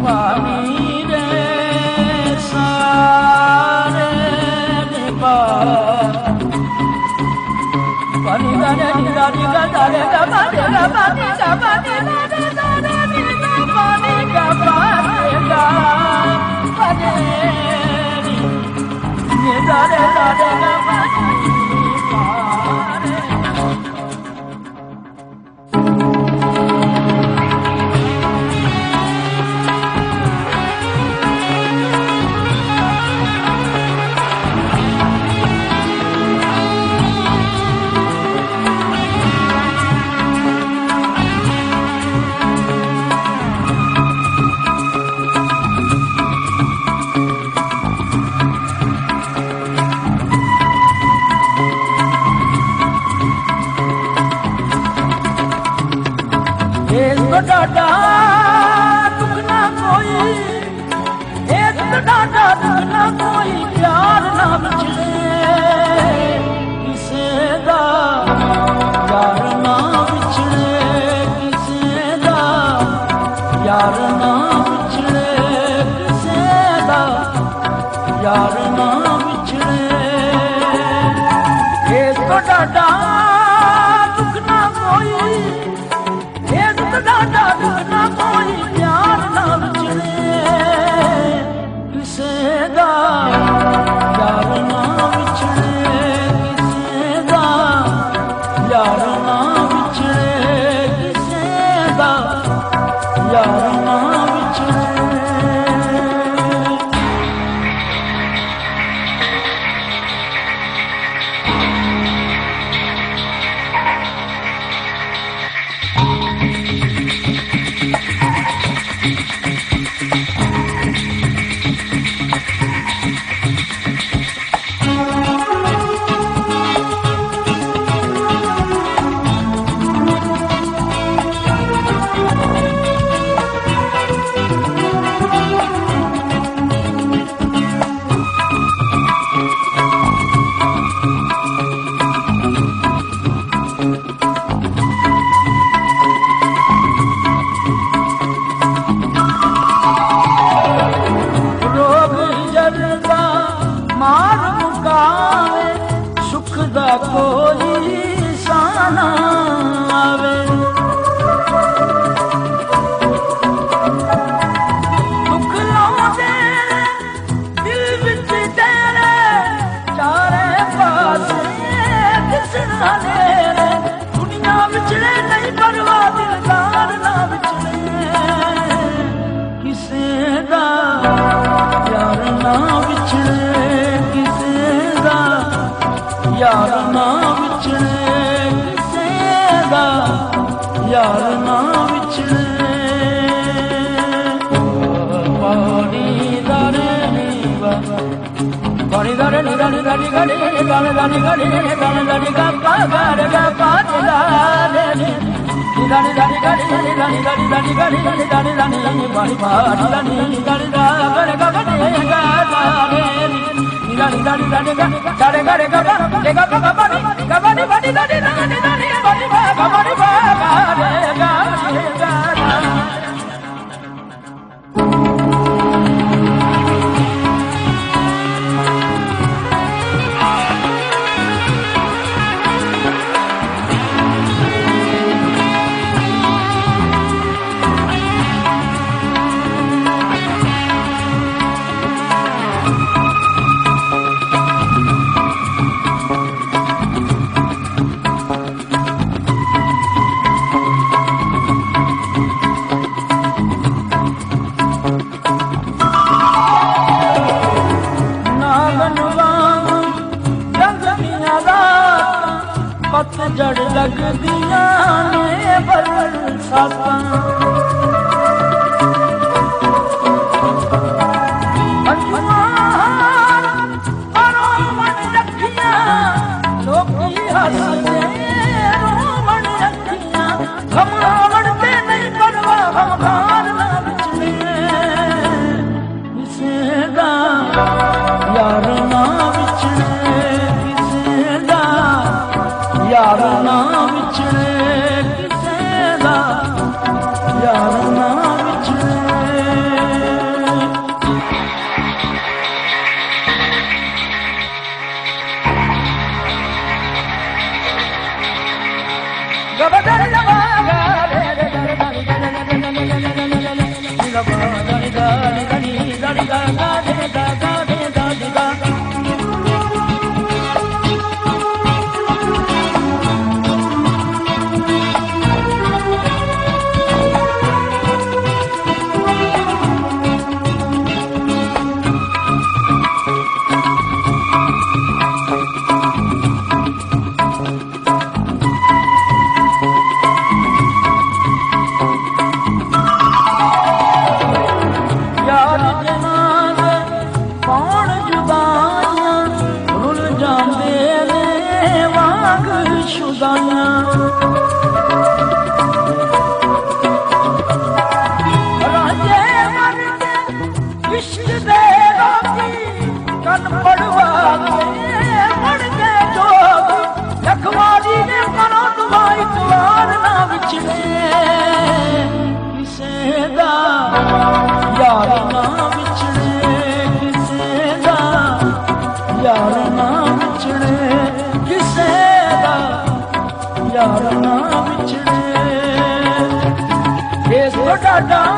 ਪਾਣੀ ਰੇ ਸਾਰੇ ਨੇ ਪਾ ਪਾਣੀ ਦਾ ਨੀ ਦਾ ਨੀ ਦਾ ਰੇ ਦਾ ਪਾਣੀ ਦਾ ਪਾਣੀ ਦਾ ਪਾਣੀ ਦਾ ਨੀ ਦਾ ਪਾਣੀ ਦਾ ਪਾਣੀ ਦਾ ਪਾਣੀ ਨੀ ਦਾ ਰੇ ਦਾ ਪਾਣੀ डाडा दुख ना कोई एक डाडा दुख ना कोई प्यार ना बिछड़े किसे दा यार ना बिछड़े किसे दा यार ना बिछड़े किसे दा यार ना बिछड़े एक डाडा दुख ना कोई डाडा दुख ना कोई प्यार ना बिछड़े किसे दा यार ना बिछड़े किसे दा यार ना बिछड़े किसे दा यार ना बिछड़े कोई साना आवे दुख लाउंदे दिल विच तेरे चारे पासे दिसना तेरे दुनिया विचले नहीं परवाह दिलदार ना विचले किसे दा यार ना विचले किसे दा यार ना विछड़े किसे दा यार ना विछड़े पानी दारे नीवा पानी दारे नी दानी दानी गानी गाने दानी गानी गाने दानी गा पा गारे गा पानी दारे नी दानी दानी गानी दानी दानी गानी दानी गानी दानी दानी दानी दानी पानी पानी दानी दानी दा गारे गा गाने गा दारे नी दानी दानी दानी गा दारे गारे गा ले गा गा पानी गा पानी पानी दानी दानी दानी पानी गा पानी गा गारे गा ले गा जड़ लगदियां ने बरसातां रोमन रखियां लोकी हसदे रोमन रखियां घमरावण ते नहीं परवाह हमकार ना विचले किसे दा यार ना विचले किसे दा यार ना विछड़े किसे दा Da